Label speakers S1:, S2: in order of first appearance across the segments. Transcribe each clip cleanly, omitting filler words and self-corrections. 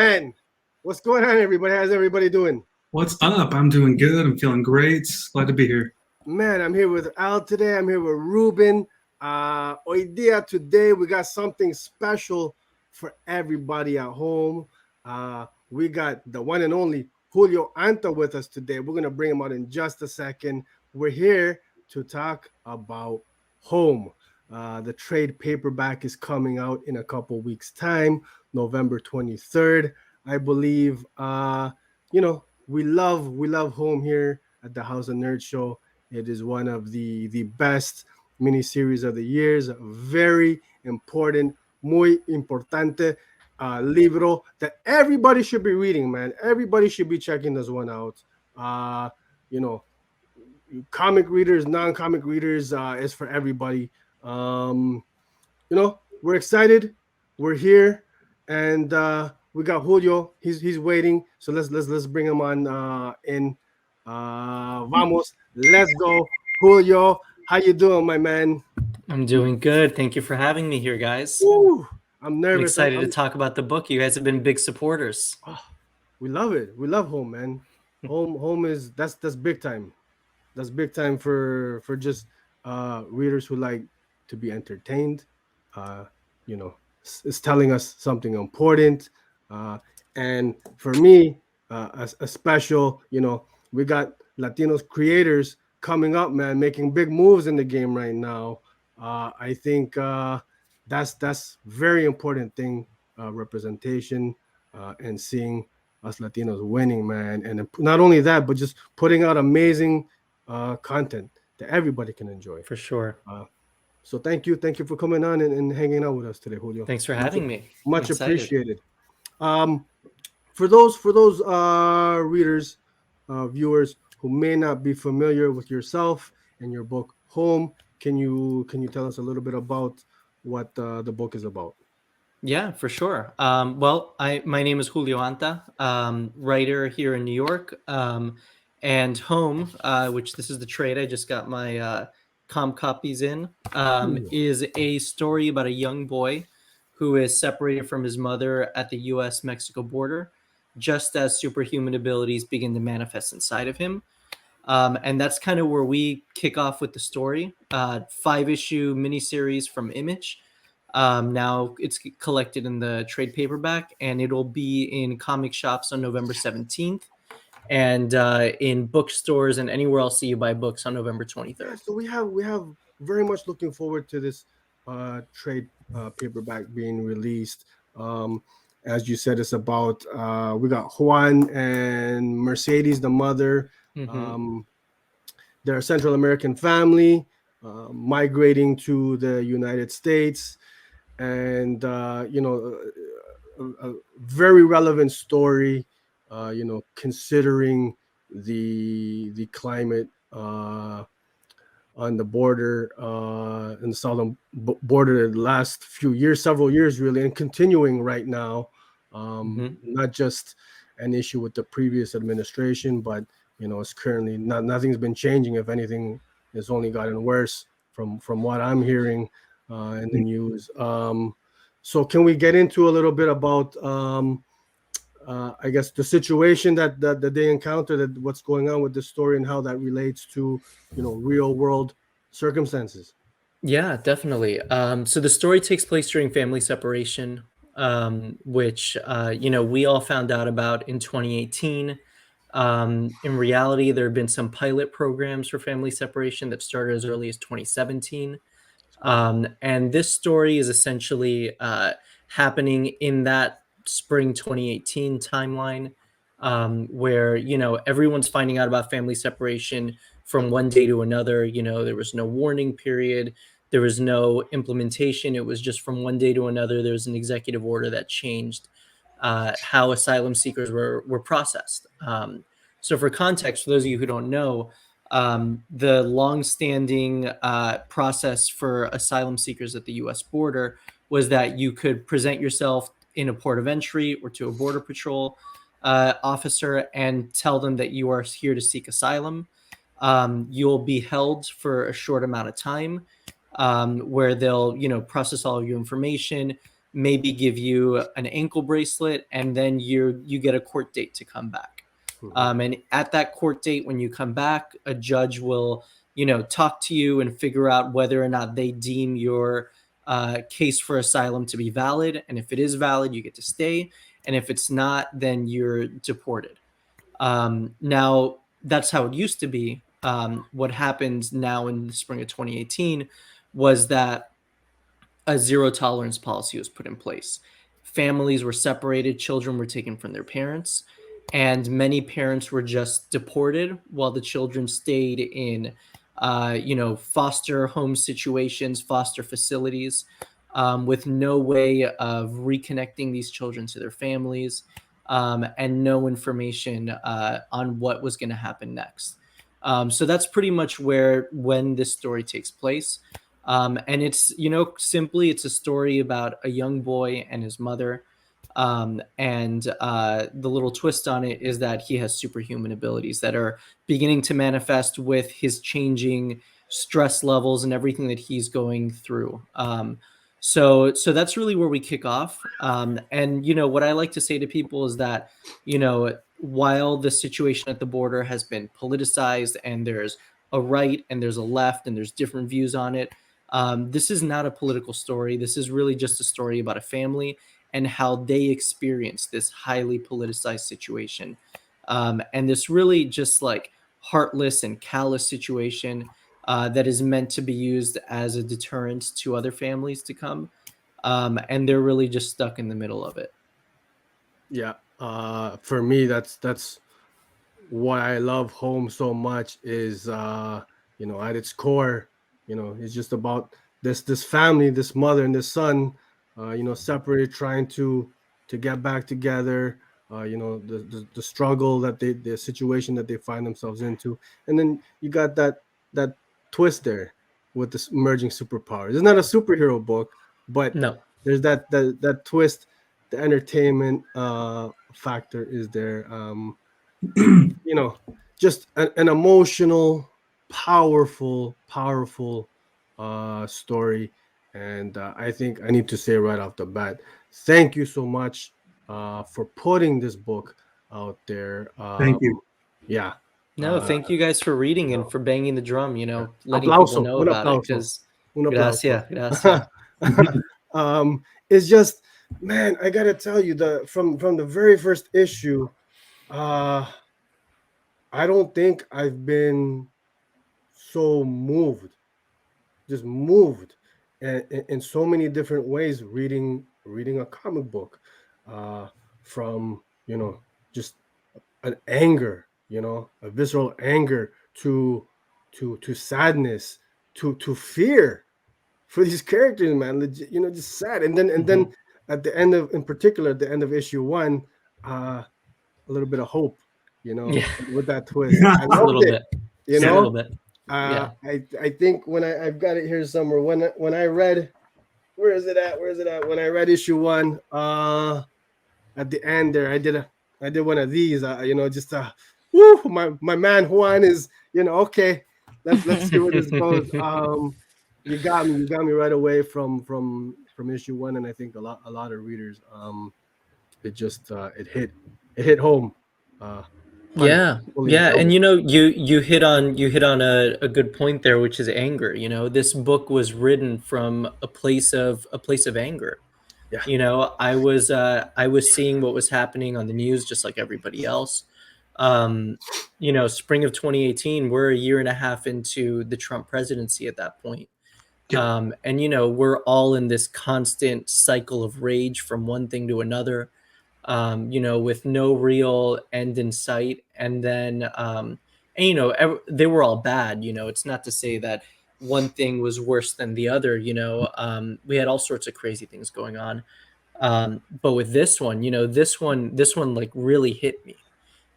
S1: Man, what's going on, everybody? How's everybody doing?
S2: What's up? I'm doing good. I'm feeling great. Glad to be here.
S1: Man, I'm here with Al today. I'm here with Ruben. Today, we got something special for everybody at home. We got the one and only Julio Anta with us today. We're going to bring him out in just a second. We're here to talk about Home. The trade paperback is coming out in a couple weeks' time, November 23rd. I believe, we love Home here at the House of Nerd Show. It is one of the best miniseries of the years. Very important, muy importante libro that everybody should be reading, man. Everybody should be checking this one out. Uh, you know, Comic readers, non-comic readers, is for everybody. We're excited. We're here, and we got Julio. He's waiting. So let's bring him on in. Vamos, let's go, Julio. How you doing, my man?
S3: I'm doing good. Thank you for having me here, guys.
S1: Woo, I'm
S3: I'm
S1: nervous.
S3: excited to talk about the book. You guys have been big supporters.
S1: Oh, we love it. We love Home, man. Home is that's big time. That's big time for just readers who like to be entertained. Uh, it's telling us something important. And for me, a special, we got Latinos creators coming up, man, making big moves in the game right now. I think that's very important thing, representation, and seeing us Latinos winning, man. And not only that, but just putting out amazing content that everybody can enjoy.
S3: For sure.
S1: So thank you for coming on and hanging out with us today, Julio.
S3: Thanks for having me.
S1: Much appreciated. For those readers, viewers who may not be familiar with yourself and your book Home, can you tell us a little bit about what the book is about?
S3: Yeah, for sure. My name is Julio Anta, writer here in New York, and Home, which this is the trade. I just got my comp copies in, is a story about a young boy who is separated from his mother at the U.S.-Mexico border, just as superhuman abilities begin to manifest inside of him. And that's kind of where we kick off with the story. 5-issue miniseries from Image. Now it's collected in the trade paperback, and it'll be in comic shops on November 17th. And in bookstores and anywhere else that you buy books on November 23rd.
S1: Yeah, so we have very much looking forward to this trade paperback being released. As you said, it's about we got Juan and Mercedes, the mother. They're a Central American family migrating to the United States, and a very relevant story. Considering the climate on the border, in the southern border, the last several years really, and continuing right now. Not just an issue with the previous administration, but it's currently nothing's been changing. If anything, it's only gotten worse from what I'm hearing in the news. So can we get into a little bit about I guess the situation that they encountered, what's going on with the story, and how that relates to real world circumstances?
S3: Yeah, definitely. So the story takes place during family separation, which we all found out about in 2018. In reality, there have been some pilot programs for family separation that started as early as 2017. And this story is essentially happening in that spring 2018 timeline, where everyone's finding out about family separation from one day to another. There was no warning period, there was no implementation. It was just from one day to another. There was an executive order that changed how asylum seekers were processed. So for context, for those of you who don't know, the longstanding process for asylum seekers at the U.S. border was that you could present yourself in a port of entry or to a border patrol officer and tell them that you are here to seek asylum. You'll be held for a short amount of time, where they'll process all of your information. maybe give you an ankle bracelet, and then you get a court date to come back. And at that court date, when you come back, a judge will, talk to you and figure out whether or not they deem your case for asylum to be valid. And if it is valid, you get to stay. And if it's not, then you're deported. Now, that's how it used to be. What happened now in the spring of 2018 was that a zero tolerance policy was put in place. Families were separated, children were taken from their parents, and many parents were just deported while the children stayed in, foster home situations, foster facilities, with no way of reconnecting these children to their families, and no information on what was going to happen next. So that's pretty much when this story takes place. And it's, simply it's a story about a young boy and his mother. And the little twist on it is that he has superhuman abilities that are beginning to manifest with his changing stress levels and everything that he's going through. So that's really where we kick off. And, what I like to say to people is that, while the situation at the border has been politicized and there's a right and there's a left and there's different views on it, this is not a political story. This is really just a story about a family and how they experience this highly politicized situation. And this really just like heartless and callous situation that is meant to be used as a deterrent to other families to come. And they're really just stuck in the middle of it.
S1: Yeah. For me, that's why I love Home so much is at its core, it's just about this family, this mother and this son, separated, trying to get back together, the struggle the situation that they find themselves into. And then you got that twist there with this emerging superpowers. It's not a superhero book, but
S3: No.
S1: there's that twist. The entertainment factor is there. Just an emotional, powerful story. And I think I need to say right off the bat, thank you so much for putting this book out there.
S2: Thank you.
S1: Yeah.
S3: No, thank you guys for reading and for banging the drum, letting
S1: Aplauso,
S3: people know
S1: un
S3: about it.
S1: aplauso,
S3: Because
S1: un aplauso.
S3: gracias.
S1: It's just, man, I gotta tell you, from the very first issue, I don't think I've been so moved, just moved, and in so many different ways, reading a comic book, from just an anger, a visceral anger, to sadness, to fear for these characters, man. Legit, just sad. And then at the end of, in particular, at the end of issue 1, a little bit of hope,
S3: Yeah.
S1: with that twist. I
S3: A
S1: loved
S3: little
S1: it.
S3: bit.
S1: You
S3: Just a
S1: know,
S3: little bit. Yeah.
S1: I think when I've got it here somewhere. When I read, where is it at? When I read issue 1, at the end there, I did one of these. Just woo, my man Juan is, okay. Let's see where this goes. You got me right away from issue 1, and I think a lot of readers, it just it hit home.
S3: Yeah. And you hit on a good point there, which is anger. This book was written from a place of anger.
S1: Yeah.
S3: I was seeing what was happening on the news just like everybody else. Spring of 2018, we're a year and a half into the Trump presidency at that point.
S2: Yeah.
S3: And we're all in this constant cycle of rage from one thing to another, with no real end in sight. And then, they were all bad. It's not to say that one thing was worse than the other. We had all sorts of crazy things going on. But with this one, this one like really hit me.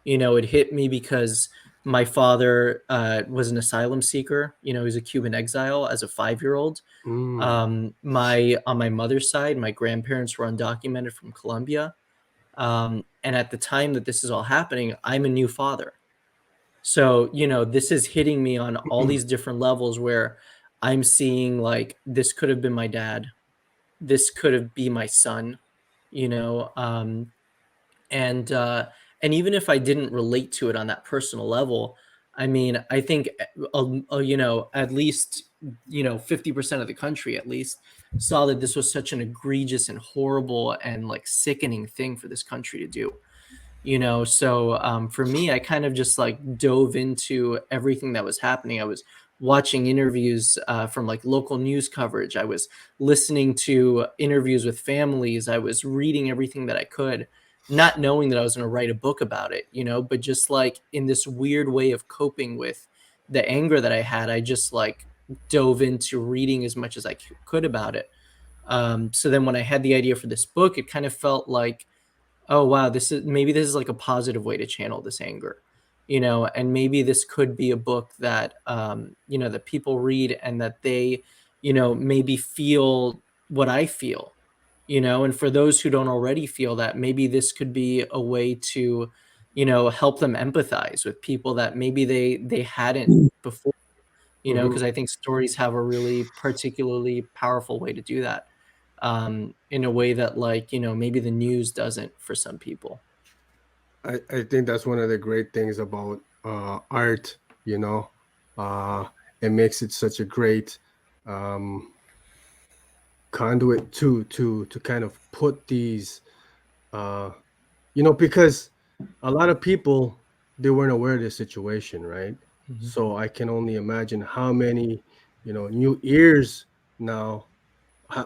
S3: It hit me because my father was an asylum seeker. He was a Cuban exile as a 5-year-old. On my mother's side, my grandparents were undocumented from Colombia. And at the time that this is all happening, I'm a new father. So, this is hitting me on all these different levels where I'm seeing like this could have been my dad. this could have be my son, you know, and even if I didn't relate to it on that personal level, I mean, I think you know, at least, you know, 50% of the country at least saw that this was such an egregious and horrible and like sickening thing for this country to do, you know. So for me, I kind of just like dove into everything that was happening. I was watching interviews from like local news coverage. I was listening to interviews with families. I was reading everything that I could, not knowing that I was going to write a book about it, you know, but just like in this weird way of coping with the anger that I had, I just like dove into reading as much as I could about it. So then when I had the idea for this book, it kind of felt like, oh wow, this is like a positive way to channel this anger, you know, and maybe this could be a book that you know, that people read and that they, you know, maybe feel what I feel, you know. And for those who don't already feel that, maybe this could be a way to, you know, help them empathize with people that maybe they hadn't before, you know,
S1: Mhm.
S3: because I think stories have a really particularly powerful way to do that, in a way that, like, you know, maybe the news doesn't for some people.
S1: I think that's one of the great things about art, you know. Uh, it makes it such a great um, conduit to kind of put these, uh, you know, because a lot of people, they weren't aware of this situation, right?
S3: Mhm.
S1: So I can only imagine how many, you know, new ears now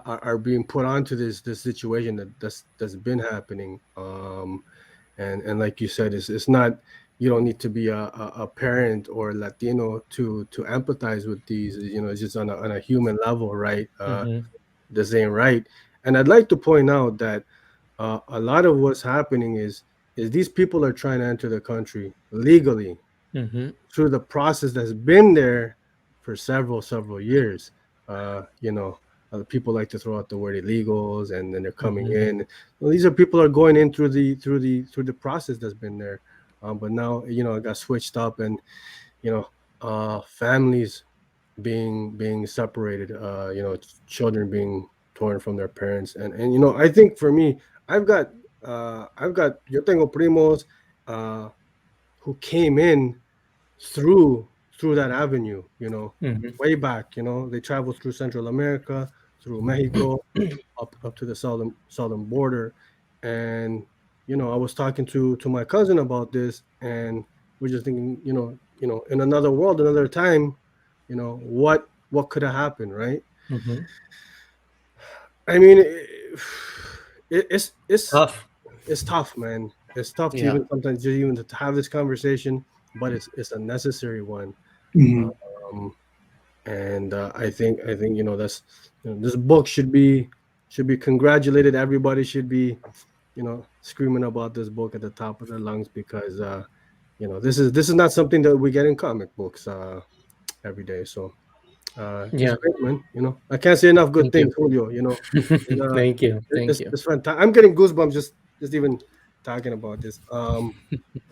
S1: are being put onto this situation that's been happening. And like you said, it's not, you don't need to be a parent or Latino to empathize with these. You know, it's just on a human level, right?
S3: Mhm.
S1: The same, right? And I'd like to point out that a lot of what's happening is these people are trying to enter the country legally
S3: Mhm.
S1: through the process that's been there for several years. You know, people like to throw out the word illegals, and then they're coming
S3: Mhm.
S1: in. Well, these are people are going in through the process that's been there. But now, you know, it got switched up, and you know, families being separated. You know, children being torn from their parents, and you know, I think for me, I've got yo tengo primos uh, who came in through that avenue, you know,
S3: Mhm.
S1: way back. You know, they traveled through Central America, through Mexico, up to the southern border. And you know, I was talking to my cousin about this, and we're just thinking, in another world, another time, you know, what could have happened, right?
S3: Mhm.
S1: I mean, it's it's
S3: Tough.
S1: it's tough, man. It's tough to
S3: Yeah.
S1: even sometimes just even to have this conversation, but it's a necessary one.
S2: Mhm.
S1: Um, and I think, you know, that's, you know, this book should be congratulated. Everybody should be, you know, screaming about this book at the top of their lungs, because you know, this is not something that we get in comic books every day. So it's
S3: Yeah.
S1: great, man. You know, I can't say enough good
S3: Thank you.
S1: things, Julio. You know, and,
S3: Thank you. Thank you.
S1: it's fantastic. I'm getting goosebumps just even talking about this.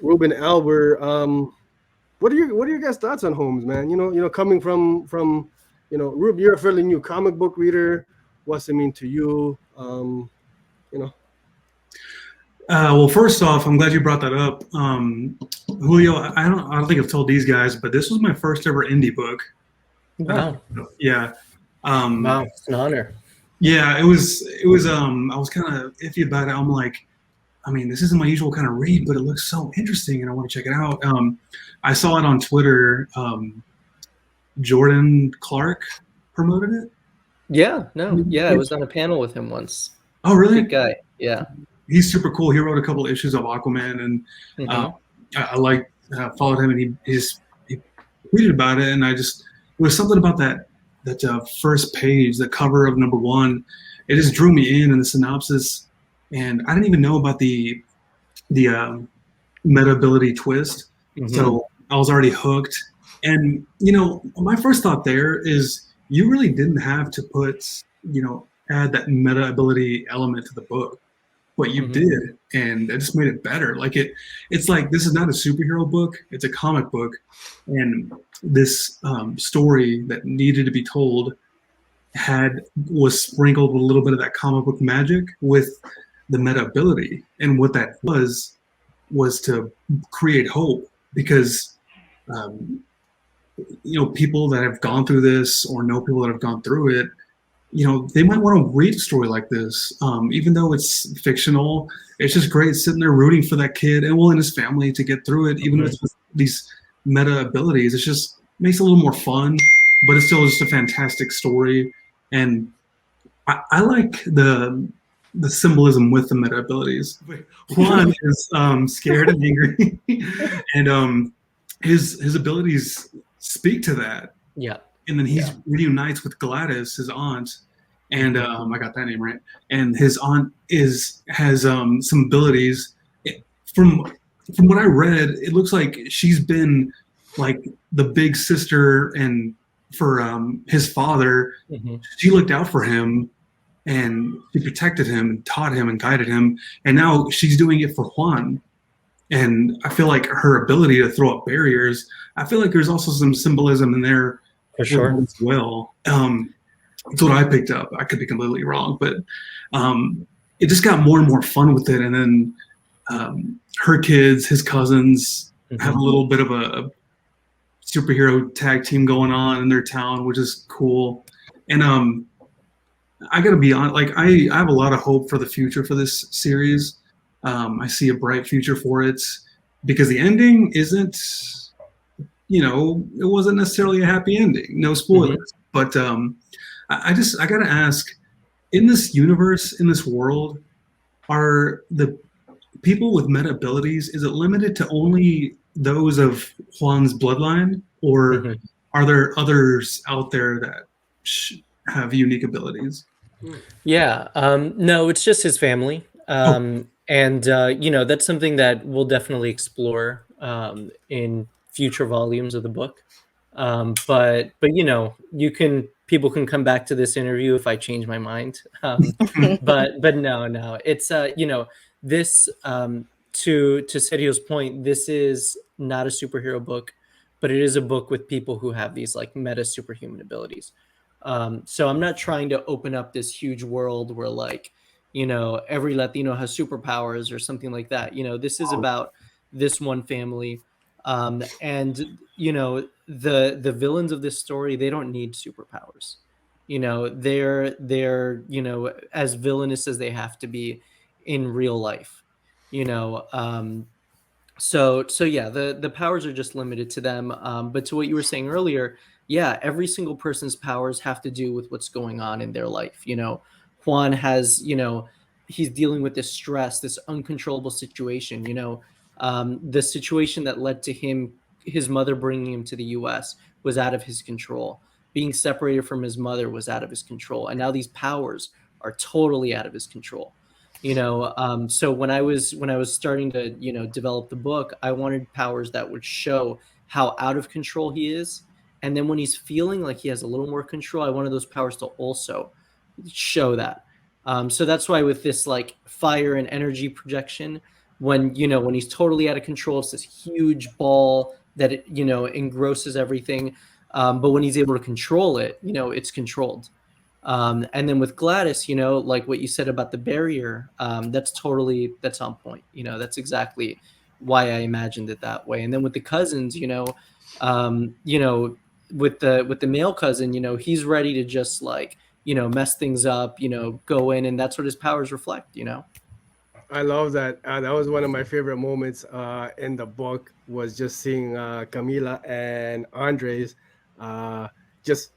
S1: Ruben Albert. What are your guys' thoughts on Holmes, man? Coming from Rube, you're a fairly new comic book reader. What's it mean to you? You know.
S2: Well, first off, I'm glad you brought that up. Julio, I don't think I've told these guys, but this was my first ever indie book. Uh,
S3: Wow.
S2: yeah. Um,
S3: Wow. It's an honor.
S2: yeah, it was I was kind of iffy about it. I'm like, I mean, this isn't my usual kind of read, but it looks so interesting and I want to check it out. I saw it on Twitter. Jordan Clark promoted it.
S3: Yeah. No. Yeah. I was on a panel with him once.
S2: Oh,
S3: Good
S2: really?
S3: guy. Yeah.
S2: He's super cool. He wrote a couple issues of Aquaman, and uh,
S3: Mhm.
S2: I like followed him, and he tweeted about it, and it was something about that first page, the cover of number one. It just drew me in, and the synopsis, and I didn't even know about the meta ability twist,
S3: Mhm.
S2: so I was already hooked. And my first thought there is you really didn't have to add that meta ability element to the book, but you
S3: Mhm.
S2: did, and it just made it better. It's like this is not a superhero book; it's a comic book, and this story that needed to be told was sprinkled with a little bit of that comic book magic with the meta ability, and what that was to create hope, because people that have gone through this or know people that have gone through it, they might want to read a story like this, even though it's fictional. It's just great sitting there rooting for that kid and his family to get through it, even if it's with these meta abilities. It just makes it a little more fun, but it's still just a fantastic story. And I like the symbolism with the meta abilities. Juan is scared and angry, and his abilities speak to that.
S3: Yeah.
S2: And then he reunites with Gladys, his aunt, and I got that name right. And his aunt has some abilities. From what I read, it looks like she's been like the big sister, and for his father, she looked out for him, and she protected him and taught him and guided him. And now she's doing it for Juan. And I feel like her ability to throw up barriers, I feel like there's also some symbolism in there
S3: for sure
S2: as well. That's what I picked up. I could be completely wrong, but it just got more and more fun with it. And then her kids, his cousins, have a little bit of a superhero tag team going on in their town, which is cool. And I gotta be honest, like I have a lot of hope for the future for this series. I see a bright future for it, because the ending isn't, it wasn't necessarily a happy ending. No spoilers, but I gotta ask, in this universe, in this world, are the people with meta abilities, is it limited to only those of Juan's bloodline, or are there others out there that have unique abilities?
S3: Yeah, no, it's just his family. And that's something that we'll definitely explore in future volumes of the book. But people can come back to this interview if I change my mind. But no, it's this, to Sergio's point, this is not a superhero book, but it is a book with people who have these like meta superhuman abilities. So I'm not trying to open up this huge world where like, every Latino has superpowers or something like that. This is about this one family. And the villains of this story, they don't need superpowers. They're as villainous as they have to be in real life. So yeah, the powers are just limited to them. But to what you were saying earlier, yeah, every single person's powers have to do with what's going on in their life. Juan has, he's dealing with this stress, this uncontrollable situation. The situation that led to his mother bringing him to the U.S. was out of his control. Being separated from his mother was out of his control, and now these powers are totally out of his control. So when I was starting to develop the book, I wanted powers that would show how out of control he is, and then when he's feeling like he has a little more control, I wanted those powers to also show that. So that's why with this like fire and energy projection, when he's totally out of control, it's this huge ball that engrosses everything. But when he's able to control it, it's controlled. And then with Gladys, like what you said about the barrier, that's on point. That's exactly why I imagined it that way. And then with the cousins, with the male cousin, he's ready to just like, mess things up, go in, and that's what his powers reflect,
S1: I love that. That was one of my favorite moments in the book, was just seeing Camila and Andres just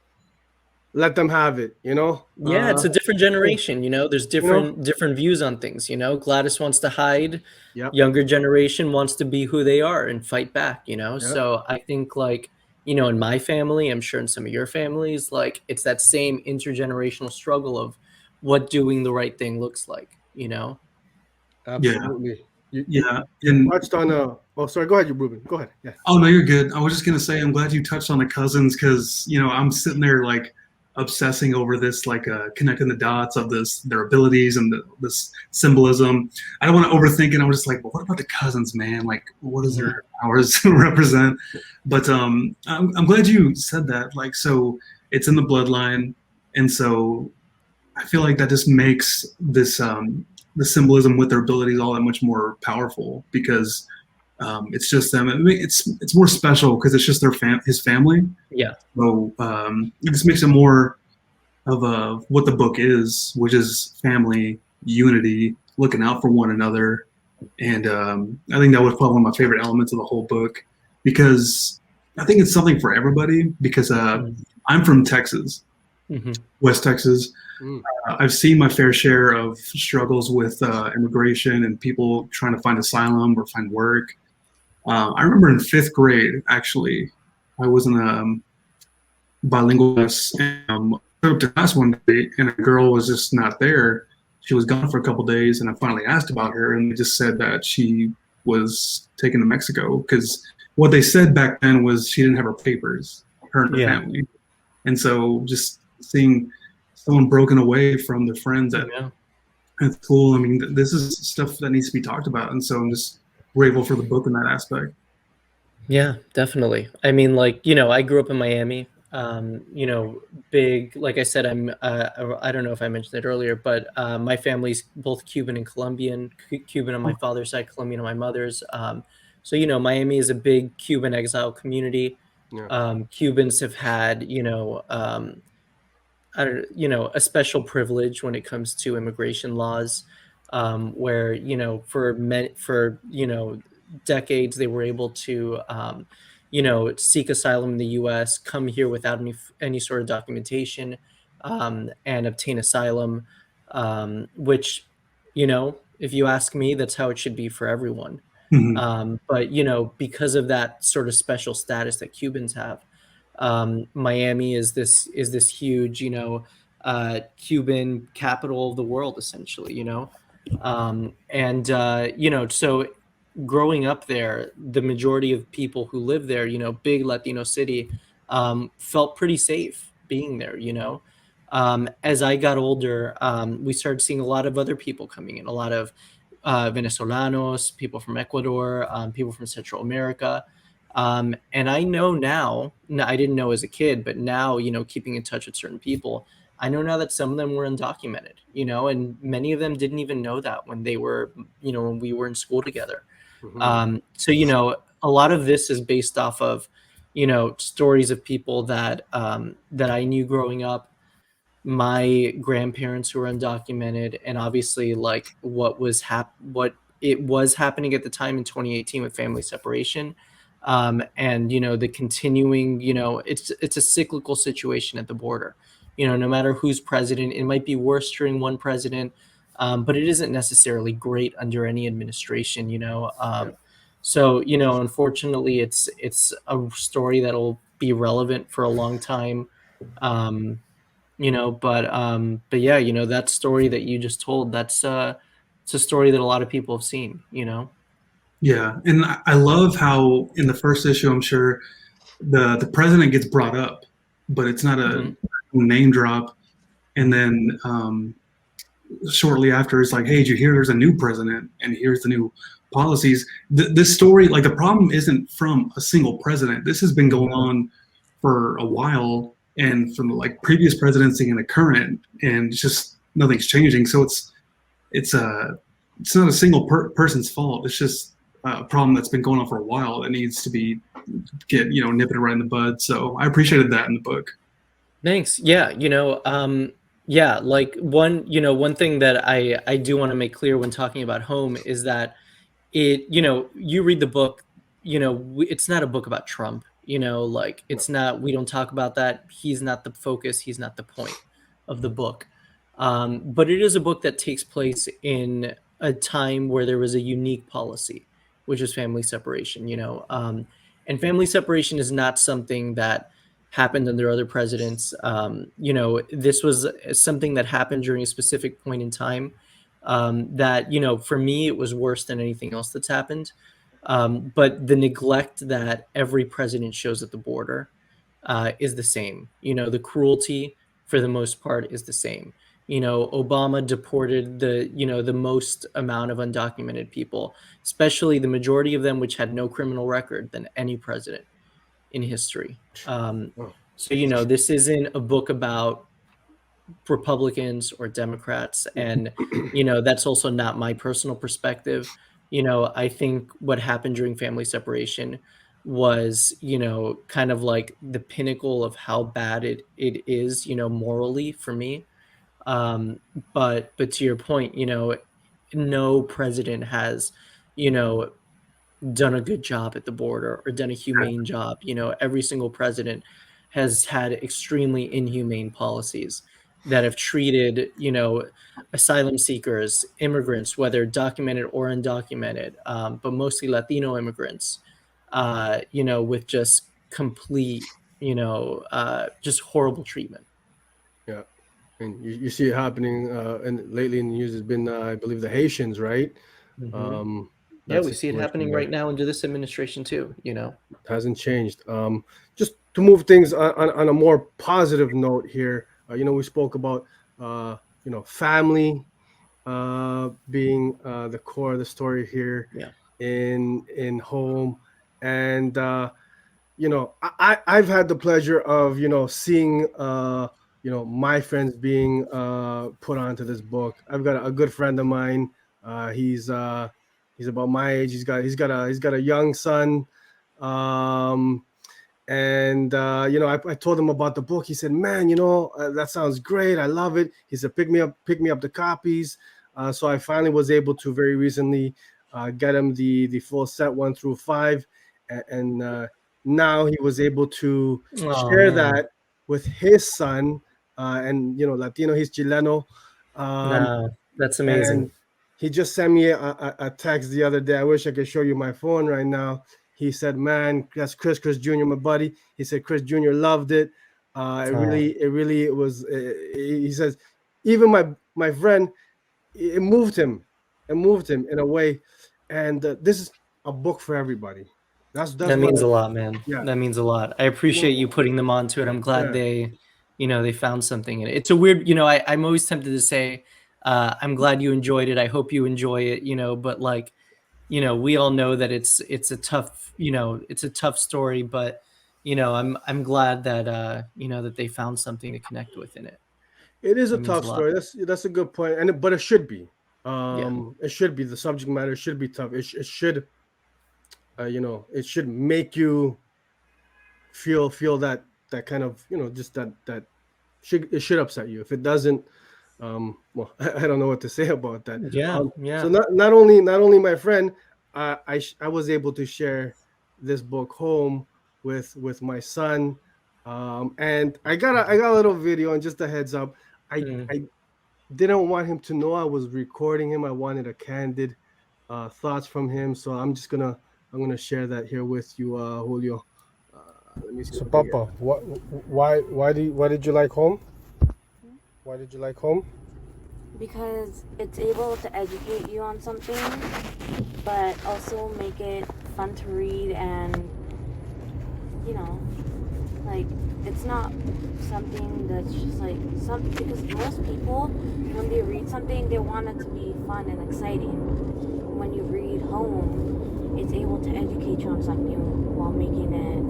S1: let them have it,
S3: Yeah, it's a different generation, there's different views on things, Gladys wants to hide.
S1: Yep.
S3: Younger generation wants to be who they are and fight back,
S1: Yep.
S3: So I think like, in my family, I'm sure in some of your families, like it's that same intergenerational struggle of what doing the right thing looks like,
S1: Absolutely.
S2: Yeah.
S1: You touched on oh, sorry, go ahead, Ruben. Go ahead. Yeah.
S2: Oh no, you're good. I was just gonna say I'm glad you touched on the cousins, because I'm sitting there like obsessing over this, like connecting the dots of their abilities and this symbolism. I don't want to overthink it. I'm just like, well, what about the cousins, man? Like, what does their powers represent? But I'm glad you said that. Like, so it's in the bloodline. And so I feel like that just makes this the symbolism with their abilities all that much more powerful, because it's just them. I mean, it's more special because it's just his family.
S3: Yeah.
S2: So it just makes it more of what the book is, which is family, unity, looking out for one another. And I think that was probably one of my favorite elements of the whole book, because I think it's something for everybody, because I'm from Texas, West Texas. I've seen my fair share of struggles with immigration and people trying to find asylum or find work. I remember in fifth grade, actually, I was in a bilingual class. And, I went up to class one day, and a girl was just not there. She was gone for a couple days, and I finally asked about her, and they just said that she was taken to Mexico, because what they said back then was she didn't have her papers, her and her family. And so just seeing someone broken away from their friends at school, I mean, this is stuff that needs to be talked about. And so I'm just grateful for the book in that aspect.
S3: Yeah, definitely. I mean, like, you know, I grew up in Miami. You know, big, like I said, I don't know if I mentioned it earlier, but my family's both Cuban and Colombian, Cuban on my father's side, Colombian on my mother's. So, you know, Miami is a big Cuban exile community. Cubans have had, you know, a special privilege when it comes to immigration laws, where, you know, for decades they were able to, seek asylum in the U.S., come here without any sort of documentation, and obtain asylum, which, you know, if you ask me, that's how it should be for everyone. But, you know, because of that sort of special status that Cubans have, Miami is this huge, you know, Cuban capital of the world, essentially, you know. You know, so growing up there, the majority of people who live there, you know, big Latino city, felt pretty safe being there, you know. As I got older, we started seeing a lot of other people coming in, a lot of Venezolanos, people from Ecuador, people from Central America. And I know now, I didn't know as a kid, but now, you know, keeping in touch with certain people, I know now that some of them were undocumented, you know, and many of them didn't even know that when they were, you know, when we were in school together. So, you know, a lot of this is based off of, you know, stories of people that that I knew growing up, my grandparents who were undocumented, and obviously like what it was happening at the time in 2018 with family separation, and you know, the continuing, you know, it's a cyclical situation at the border. You know, no matter who's president, it might be worse during one president, but it isn't necessarily great under any administration, you know. So, you know, unfortunately, it's a story that'll be relevant for a long time. You know, but yeah, you know, that story that you just told, that's it's a story that a lot of people have seen, you know.
S2: Yeah, and I love how in the first issue, I'm sure the president gets brought up, but it's not a name drop. And then shortly after, it's like, hey, did you hear there's a new president, and here's the new policies. This story, like, the problem isn't from a single president. This has been going on for a while, and from the like previous presidency and the current, and it's just nothing's changing. So it's not a single person's fault. It's just a problem that's been going on for a while that needs to be nipped right in the bud. So I appreciated that in the book.
S3: Thanks. Yeah, you know, yeah, like one thing that I do want to make clear when talking about home is that you know, you read the book, you know, it's not a book about Trump, you know, like it's not, we don't talk about that. He's not the focus, he's not the point of the book. But it is a book that takes place in a time where there was a unique policy, which is family separation, you know. And family separation is not something that happened under other presidents. You know, this was something that happened during a specific point in time, that, you know, for me, it was worse than anything else that's happened. But the neglect that every president shows at the border is the same. You know, the cruelty for the most part is the same. You know, Obama deported the most amount of undocumented people, especially the majority of them which had no criminal record than any president in history. So, you know, this isn't a book about Republicans or Democrats. And, that's also not my personal perspective. I think what happened during family separation was, kind of like the pinnacle of how bad it is, morally for me. Um, but to your point, no president has, you know, done a good job at the border or done a humane job. Every single president has had extremely inhumane policies that have treated, asylum seekers, immigrants, whether documented or undocumented, but mostly Latino immigrants, with just complete, just horrible treatment.
S1: Yeah, and you see it happening, and lately in the news has been, I believe, the Haitians, right?
S3: Hmm.
S1: Um,
S3: Yeah,
S1: that
S3: we see it
S1: situation
S3: happening
S1: there
S3: right now under this administration too.
S1: hasn't changed. Just to move things on a more positive note here, we spoke about, family being the core of the story here
S3: Yeah.
S1: in home, and I've had the pleasure of seeing my friends being put onto this book. I've got a good friend of mine. He's about my age. He's got a young son. Um, and I told him about the book. He said, "Man, that sounds great. I love it." He said, pick me up the copies." So I finally was able to very recently get him the full set 1 through 5, and now he was able to
S3: Oh
S1: share
S3: man.
S1: that with his son, and Latino, he's Chileno, um,
S3: No, that's amazing.
S1: and he just sent me a text the other day. I wish I could show you my phone right now. He said, "Man, that's Chris Jr., my buddy." He said Chris Jr. loved it.
S3: Oh,
S1: It was. He says, even my friend, it moved him. It moved him in a way, and this is a book for everybody. That's
S3: that
S1: what.
S3: means a lot, man.
S1: Yeah.
S3: That means a lot. I appreciate you putting them onto it. I'm glad
S1: Yeah.
S3: they found something in it. It's a weird, I'm always tempted to say, I'm glad you enjoyed it. I hope you enjoy it, but like, we all know that it's a tough, it's a tough story, but I'm glad that that they found something to connect with in it.
S1: It is a
S3: That means a
S1: tough
S3: lot.
S1: story. That's a good point, but it should be.
S3: Yeah.
S1: It should be. The subject matter should be tough. It should, it should make you feel that kind of, just that it should upset you. If it doesn't, well, I don't know what to say about that.
S3: Yeah.
S1: So
S3: Yeah.
S1: not only my friend, I was able to share this book home with my son, and I got a little video, and just a heads up,
S3: Mm.
S1: I didn't want him to know I was recording him. I wanted a candid thoughts from him, so I'm gonna share that here with you, Julio. Let me see if
S4: So,
S1: I can get.
S4: Papa, why did you like home? Why did you like home?
S5: Because it's able to educate you on something, but also make it fun to read, and like, it's not something that's just like because most people, when they read something, they want it to be fun and exciting. When you read home, it's able to educate you on something while making it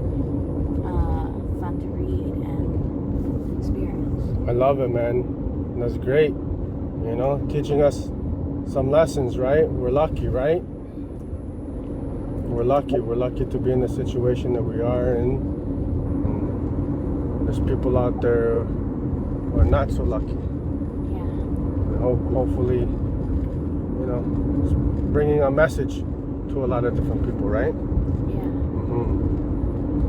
S5: fun to read and experience.
S4: I love it, man. That's great. Teaching us some lessons, right? We're lucky, right? We're lucky. We're lucky to be in the situation that we are in. And there's people out there who are not so lucky.
S5: Yeah.
S4: And hopefully, it's bringing a message to a lot of different people, right?
S5: Yeah.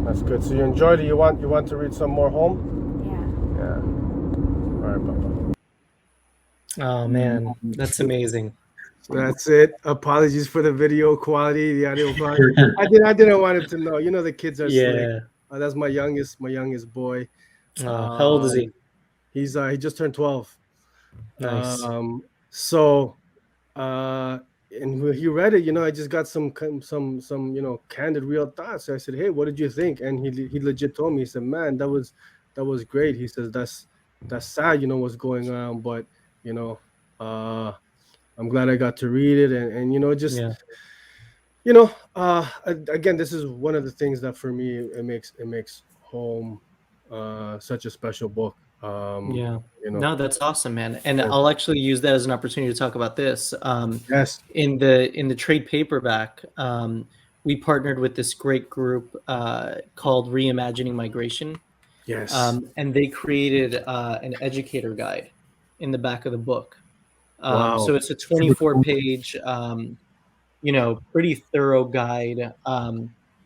S4: That's good. So you enjoyed it. You want to read some more home?
S5: Yeah.
S4: Yeah. All right, Papa.
S3: Oh man, that's amazing.
S1: So that's it. Apologies for the video quality, the audio quality. I didn't want him to know. The kids are slick.
S3: Yeah.
S1: That's my youngest boy.
S3: How old is he?
S1: He just turned 12.
S3: Nice.
S1: So and when he read it, I just got some candid real thoughts. So I said, "Hey, what did you think?" And he legit told me. He said, "Man, that was great." He says, "That's sad, what's going on, but I'm glad I got to read it, and just
S3: Yeah.
S1: again, this is one of the things that for me it makes home such a special book.
S3: Yeah.
S1: You know.
S3: No, that's awesome, man. And
S1: Yeah.
S3: I'll actually use that as an opportunity to talk about this.
S1: Yes.
S3: In the trade paperback, we partnered with this great group called Reimagining Migration,
S1: Yes.
S3: and they created an educator guide in the back of the book.
S1: Wow.
S3: So it's a
S2: Super
S3: 24
S2: cool.
S3: page, pretty thorough guide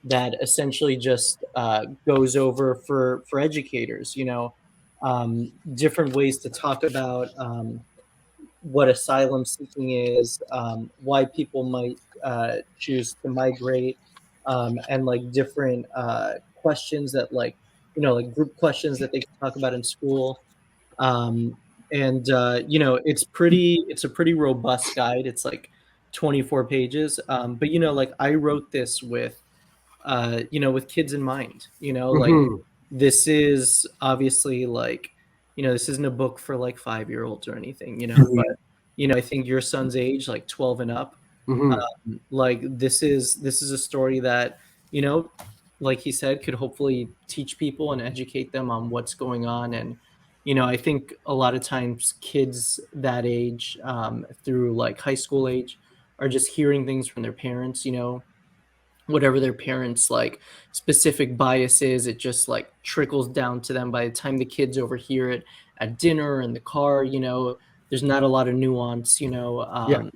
S3: that essentially just goes over for educators, different ways to talk about what asylum seeking is, why people might choose to migrate, and like different questions that like group questions that they can talk about in school. Um, and it's a pretty robust guide. It's like 24 pages. But like I wrote this with kids in mind, like
S1: Hmm.
S3: this is obviously like, this isn't a book for like 5-year-olds or anything,
S2: Mhm.
S3: but I think your son's age, like 12 and up,
S1: Hmm.
S3: like this is a story that, you know, like he said, could hopefully teach people and educate them on what's going on. And, I think a lot of times kids that age, through like high school age, are just hearing things from their parents, whatever their parents like specific biases, it just like trickles down to them by the time the kids overhear it at dinner in the car. There's not a lot of nuance.
S1: Yeah.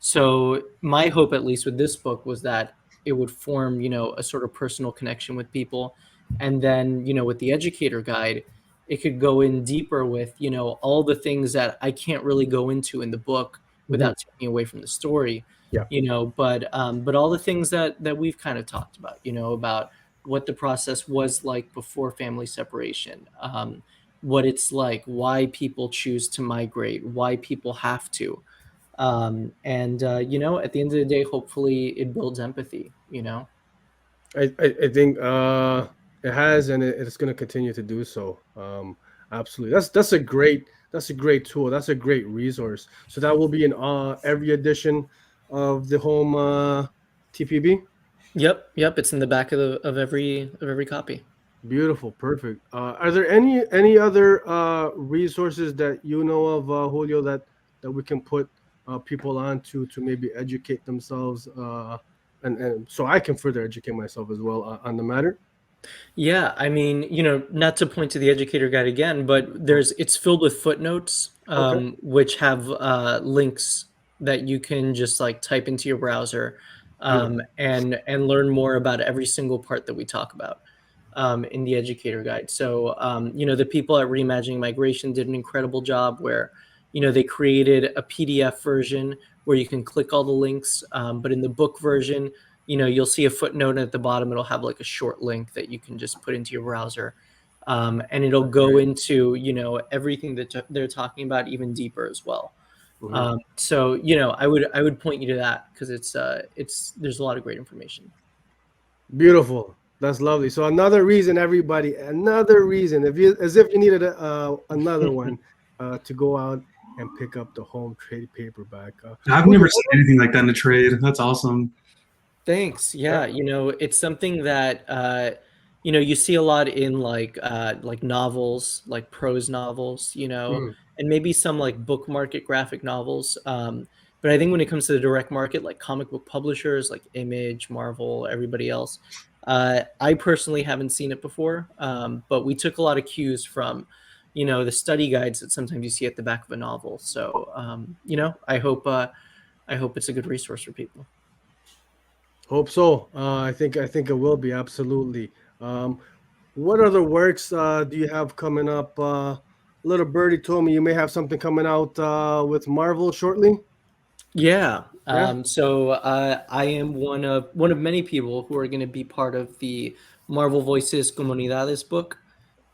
S3: So my hope, at least with this book, was that it would form a sort of personal connection with people. And then with the educator guide, it could go in deeper with all the things that I can't really go into in the book
S1: Hmm.
S3: without taking away from the story.
S1: Yeah.
S3: But all the things that we've kind of talked about, about what the process was like before family separation, what it's like, why people choose to migrate, why people have to, and at the end of the day, hopefully it builds empathy.
S1: I think it has, and it's going to continue to do so. Absolutely. That's a great tool. That's a great resource. So that will be in every edition of the home TPB.
S3: Yep, it's in the back of every copy.
S1: Beautiful, perfect. Are there any other resources that you know of, Julio, that we can put people on to maybe educate themselves, and so I can further educate myself as well on the matter?
S3: Yeah, I mean, not to point to the educator guide again, but it's filled with footnotes,
S1: Okay.
S3: which have links that you can just like type into your browser,
S1: Beautiful.
S3: and learn more about every single part that we talk about in the educator guide. So, the people at Reimagining Migration did an incredible job where, they created a PDF version where you can click all the links, but in the book version, you'll see a footnote at the bottom. It'll have like a short link that you can just put into your browser. And it'll go into, everything that they're talking about even deeper as well.
S1: Mhm.
S3: So, I would point you to that because there's a lot of great information.
S1: Beautiful. That's lovely. So another reason, everybody, another reason, if you as if you needed another one, to go out and pick up the home trade paperback.
S2: I've
S1: Julio,
S2: never seen anything like that in the trade. That's awesome.
S3: Thanks.
S1: yeah.
S3: Yeah, it's something that you see a lot in like novels, like prose novels,
S1: Mhm.
S3: and maybe some like book market graphic novels. But I think when it comes to the direct market, like comic book publishers, like Image, Marvel, everybody else, I personally haven't seen it before. But we took a lot of cues from, the study guides that sometimes you see at the back of a novel. So, I hope it's a good resource for people.
S1: Hope so. I think it will be absolutely. Um, what other works do you have coming up? Little Birdie told me you may have something coming out with Marvel shortly.
S3: Yeah.
S1: Yeah.
S3: So I am one of many people who are going to be part of the Marvel Voices Comunidades book.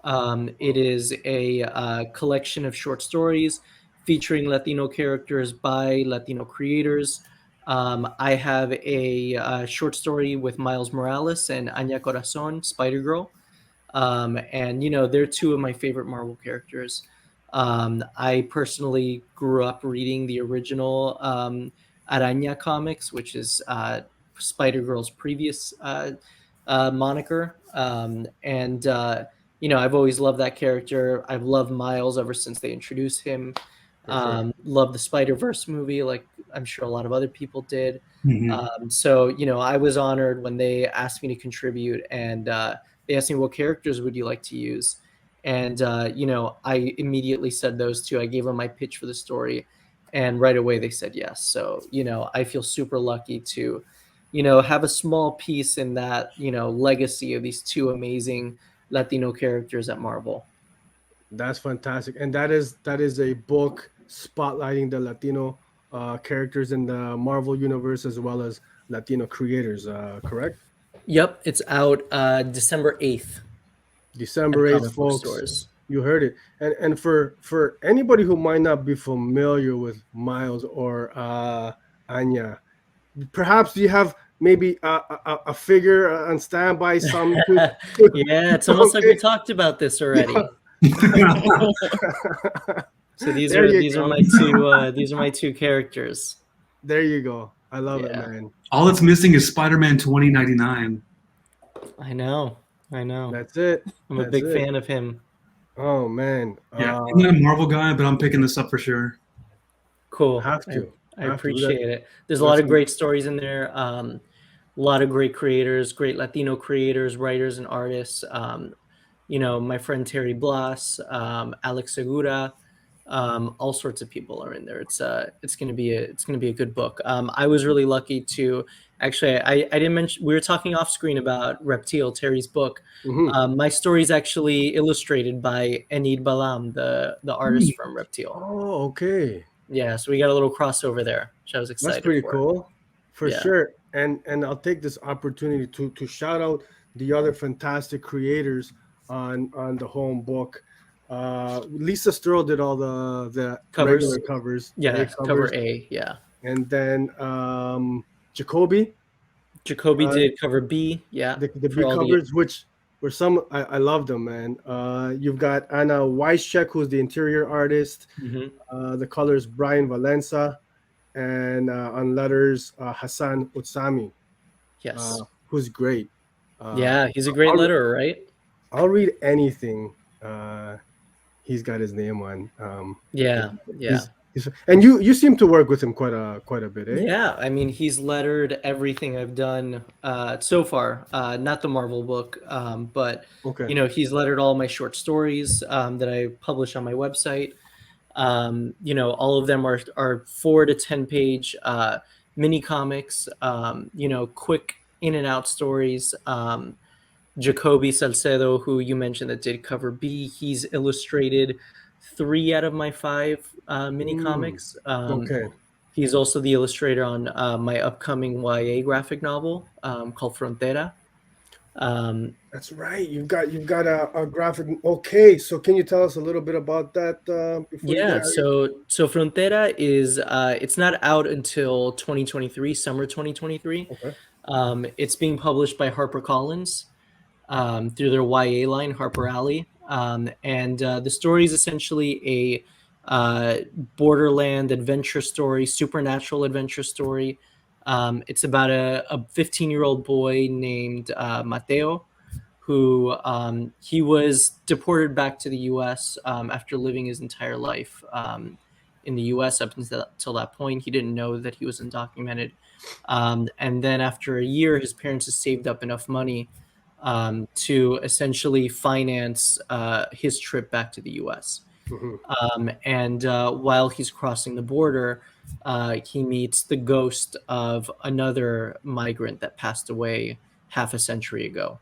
S3: It is a collection of short stories featuring Latino characters by Latino creators. I have a short story with Miles Morales and Anya Corazon, Spider Girl. And they're two of my favorite Marvel characters. I personally grew up reading the original Araña comics, which is Spider Girl's previous moniker, and I've always loved that character. I've loved Miles ever since they introduced him. Loved the Spider-Verse movie, like I'm sure a lot of other people did. So, I was honored when they asked me to contribute, and they asked me, what characters would you like to use? And, I immediately said those two. I gave them my pitch for the story, and right away they said yes. So, I feel super lucky to, have a small piece in that, legacy of these two amazing Latino characters at Marvel.
S1: That's fantastic, and that is a book spotlighting the Latino characters in the Marvel universe as well as Latino creators. Correct?
S3: Yep, it's out December 8th.
S1: December 8th, folks. Bookstores. You heard it. And for anybody who might not be familiar with Miles or Anya, perhaps you have maybe a figure on standby. Some
S3: yeah, it's almost like we talked about this already. So these are my two characters.
S1: There you go. I love it, man.
S2: All that's missing is Spider-Man 2099.
S3: I know.
S1: That's it.
S3: I'm a big fan of him.
S1: Oh man.
S2: Yeah, I'm not a Marvel guy, but I'm picking this up for sure.
S3: Cool.
S1: Have to.
S3: I appreciate it. There's a lot of great stories in there. A lot of great creators, great Latino creators, writers, and artists. My friend Terry Blas, Alex Segura, all sorts of people are in there. It's gonna be a good book. I was really lucky to actually. I didn't mention, we were talking off screen about Reptile, Terry's book. My story is actually illustrated by Enid Balam, the artist from Reptile.
S1: Oh, okay.
S3: Yeah, so we got a little crossover there, which I was excited.
S1: That's pretty cool, for sure. And I'll take this opportunity to shout out the other fantastic creators on the Home book. Lisa Sturl did all the covers. Regular covers.
S3: Yeah, cover A. Yeah.
S1: And then Jacoby
S3: did cover B. Yeah,
S1: the B covers, which were some I love them, man. You've got Anna Wiesczczyk, who's the interior artist. The colors Brian Valenza, and on letters Hassan Utsami.
S3: Yes,
S1: who's great.
S3: Yeah, he's a great letterer, right?
S1: I'll read anything he's got his name on.
S3: Yeah.
S1: And you seem to work with him quite a bit, eh?
S3: Yeah, I mean, he's lettered everything I've done so far. Not the Marvel book, but he's lettered all my short stories that I publish on my website. All of them are 4 to 10 page mini comics. Quick in and out stories. Jacoby Salcedo, who you mentioned that did cover B, he's illustrated 3 out of my 5 mini comics. He's also the illustrator on my upcoming YA graphic novel called Frontera.
S1: That's right. You've got a graphic. Okay, so can you tell us a little bit about that?
S3: So Frontera is it's not out until 2023, summer 2023. Okay. It's being published by HarperCollins through their YA line, Harper Alley. And the story is essentially a borderland adventure story, supernatural adventure story. It's about a 15-year-old boy named Mateo, who he was deported back to the U.S. After living his entire life in the U.S. up until that point. He didn't know that he was undocumented. And then after a year, his parents had saved up enough money to essentially finance his trip back to the U.S. And while he's crossing the border, he meets the ghost of another migrant that passed away half a century ago.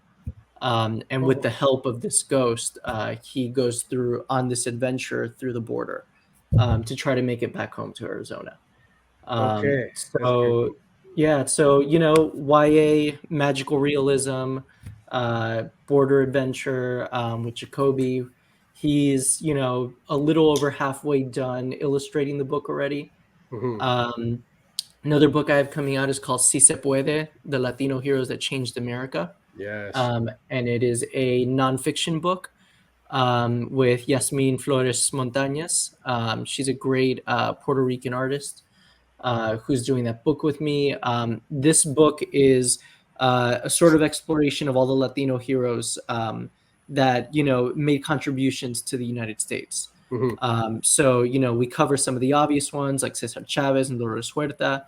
S3: And with the help of this ghost, he goes on this adventure through the border to try to make it back home to Arizona. So YA, magical realism, border adventure with Jacoby. He's, a little over halfway done illustrating the book already. Another book I have coming out is called Si Se Puede, The Latino Heroes That Changed America.
S1: Yes.
S3: And it is a nonfiction book with Yasmin Flores Montañez. She's a great Puerto Rican artist who's doing that book with me. This book is a sort of exploration of all the Latino heroes that made contributions to the United States.
S1: Mhm.
S3: So we cover some of the obvious ones like Cesar Chavez and Dolores Huerta.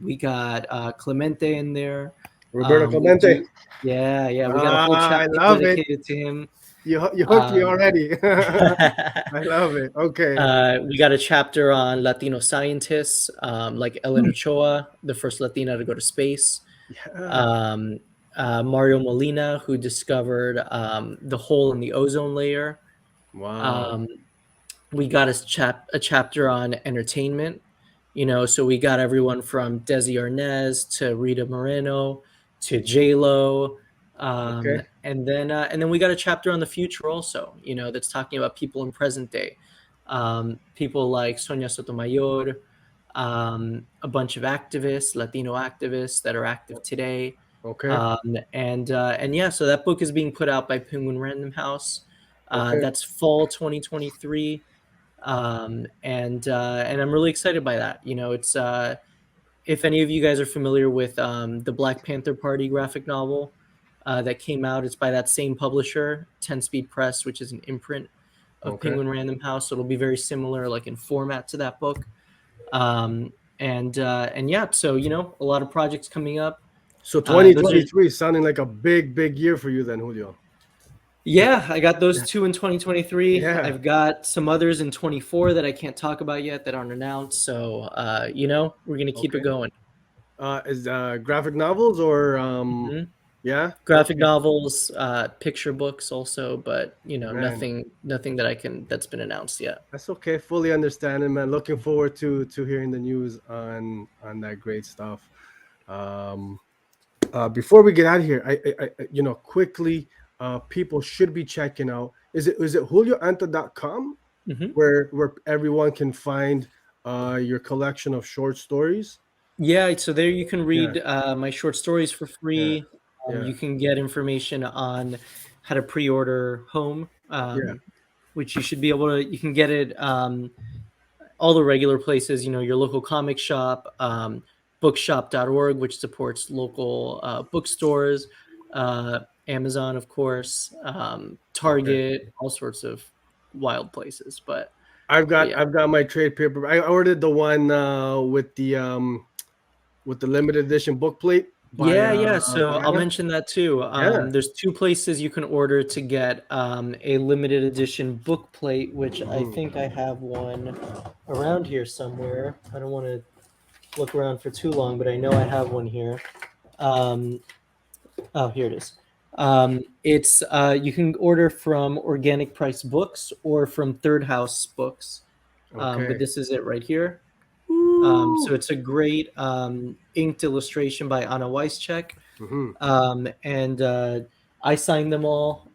S3: We got Clemente in there.
S1: Roberto
S3: We
S1: Clemente.
S3: do, yeah. We got a whole
S1: I
S3: chapter
S1: love it.
S3: dedicated to him.
S1: You hooked me
S3: Um,
S1: already. I love it. Okay.
S3: we got a chapter on Latino scientists, like Ellen Ochoa, the first Latina to go to space.
S1: Yeah.
S3: Um, Mario Molina, who discovered the hole in the ozone layer.
S1: Wow.
S3: Um, we got a chapter on entertainment. So we got everyone from Desi Arnaz to Rita Moreno to J Lo,
S1: Okay.
S3: and then we got a chapter on the future also. That's talking about people in present day, people like Sonia Sotomayor, a bunch of activists, Latino activists that are active today,
S1: Okay.
S3: and yeah. So that book is being put out by Penguin Random House.
S1: Okay.
S3: That's fall 2023. And I'm really excited by that. It's if any of you guys are familiar with the Black Panther Party graphic novel that came out, it's by that same publisher, 10 Speed Press, which is an imprint of
S1: Okay.
S3: Penguin Random House. So it'll be very similar, like in format to that book. And yeah, so a lot of projects coming up.
S1: So
S3: Those are
S1: 2023 sounding like a big year for you then, Julio.
S3: Yeah, I got those two in 2023.
S1: Yeah.
S3: I've got some others in 24 that I can't talk about yet that aren't announced. So, we're going to keep it
S1: Okay.
S3: going.
S1: Is graphic novels or
S3: Mhm.
S1: yeah?
S3: Graphic
S1: Okay.
S3: novels, picture books also, but
S1: Man,
S3: nothing that's been announced yet.
S1: that's okay. Fully understanding, man. Looking forward to hearing the news on that great stuff. Um Before we get out of here, I quickly, people should be checking out. Is it julioanta.com
S3: Mhm.
S1: where everyone can find your collection of short stories?
S3: Yeah, so there you can
S1: Yeah.
S3: read my short stories for
S1: Yeah.
S3: free.
S1: Yeah.
S3: You can get information on how to pre-order Home,
S1: Yeah.
S3: which you can get it all the regular places, your local comic shop, bookshop.org, which supports local bookstores, Amazon, of course,
S1: Okay.
S3: Target, all sorts of wild places. But
S1: I've got
S3: yeah.
S1: I've got my trade paper. I ordered the one with the limited edition book plate
S3: Yeah. So
S1: by
S3: I'll
S1: Anna.
S3: mention that too.
S1: Yeah.
S3: There's two places you can order to get a limited edition book plate, which I
S1: Mhm.
S3: think I have one around here somewhere. I don't want to look around for too long, but I know I have one here. Oh, here it is. It's you can order from Organic Price Books or from Third House Books,
S1: Okay.
S3: but this is it right here. So it's a great inked illustration by Anna Wiesczczyk,
S1: Mm-hmm.
S3: and I signed them all.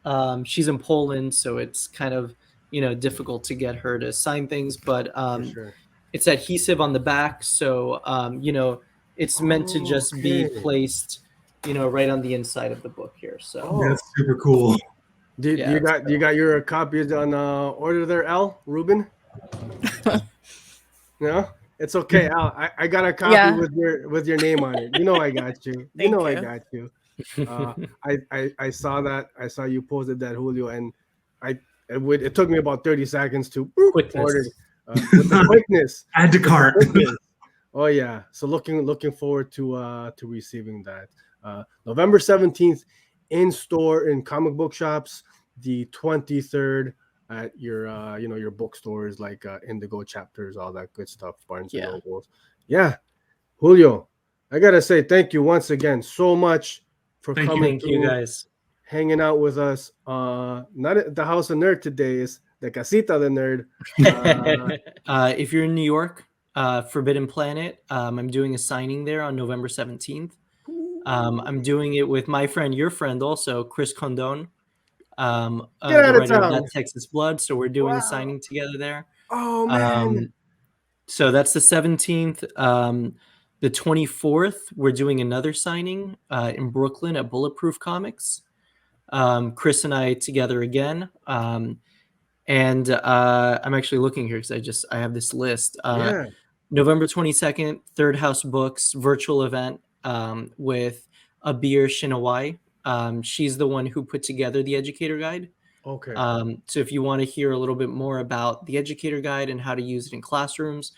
S3: She's in Poland, so it's kind of difficult to get her to sign things, but
S1: For sure.
S3: it's adhesive on the back, so it's meant to just be
S1: Okay.
S3: placed right on the inside of the book here. So
S1: Oh.
S2: That's super cool.
S1: Do
S3: yeah,
S1: you got your copies on order there, Al Ruben? No, it's okay, Al. I got a copy
S6: Yeah.
S1: with your name on it. You know I got you. You
S6: Thank
S1: know I
S6: you.
S1: got you. I saw that. I saw you posted that, Julio, and it took me about 30 seconds to
S3: Quickness.
S1: order with the quickness.
S2: Add to cart.
S1: Quickness. Oh yeah. So looking forward to receiving that. November 17th in store in comic book shops, the 23rd at your your bookstores like Indigo Chapters, all that good stuff, Barnes and
S3: Yeah.
S1: Nobles. Yeah. Julio, I gotta say thank you once again so much for
S2: Thank you.
S1: coming
S3: Thank you,
S1: through,
S3: guys.
S1: hanging out with us. Not at the House of Nerd today, is the Casita de Nerd.
S3: If you're in New York, Forbidden Planet, I'm doing a signing there on November 17th. I'm doing it with my friend, your friend also, Chris Condon,
S1: Get
S3: the
S1: out of
S3: writer of
S1: town.
S3: That Texas Blood. So we're doing a
S1: Wow.
S3: signing together there.
S1: Oh man.
S3: So that's the 17th. The 24th, we're doing another signing in Brooklyn at Bulletproof Comics. Chris and I together again. And I'm actually looking here because I have this list.
S1: Yeah.
S3: November 22nd, Third House Books virtual event with Abir Shinawai. She's the one who put together the educator guide.
S1: Okay.
S3: So if you want to hear a little bit more about the educator guide and how to use it in classrooms,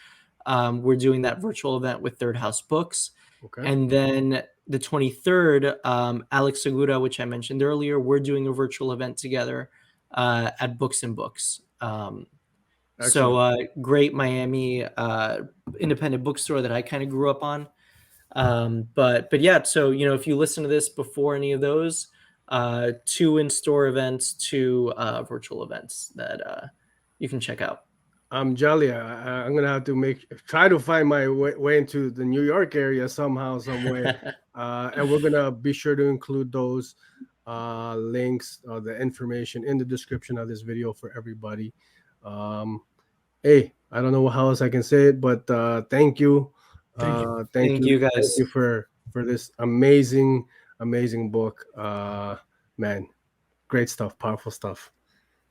S3: we're doing that virtual event with Third House Books.
S1: Okay.
S3: And then the 23rd, Alex Segura, which I mentioned earlier, we're doing a virtual event together at Books and Books. So great Miami independent bookstore that I kind of grew up on. But yeah, so, you know, if you listen to this before any of those, 2 in-store events, 2 virtual events that you can check out.
S1: I'm jelly. I'm gonna have to try to find my way into the New York area somehow, some way, and we're gonna be sure to include those links, the information in the description of this video for everybody. Hey, I don't know how else I can say it, but thank you,
S3: Thank you guys.
S1: thank you for this amazing book, man. Great stuff, powerful stuff.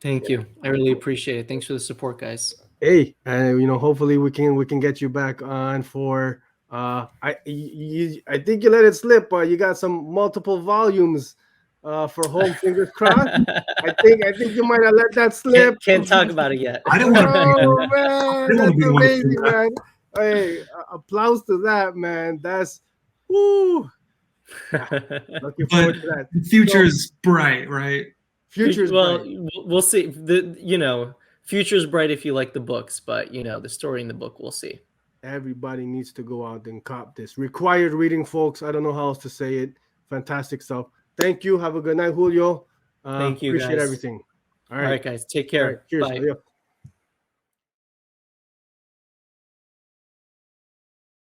S3: Thank you. I really appreciate it. Thanks for the support, guys.
S1: Hey, and you know, hopefully we can get you back on for I think you let it slip, but you got some multiple volumes for Home. Fingers crossed. I think you might have let that slip.
S3: Can't talk about it yet.
S2: I didn't want to.
S1: Oh man, that's amazing, man. Hey, applause to that, man. That's woo. Looking forward to that.
S2: The future's bright, right?
S1: Future's bright.
S3: We'll see. Future's bright if you like the books, but you know, the story in the book, we'll see.
S1: Everybody needs to go out and cop this. Required reading, folks. I don't know how else to say it. Fantastic stuff. Thank you. Have a good night, Julio.
S3: Thank you.
S1: Appreciate
S3: guys.
S1: everything.
S3: All right, guys. Take care.
S1: All right, cheers.
S3: Bye.
S1: Adios.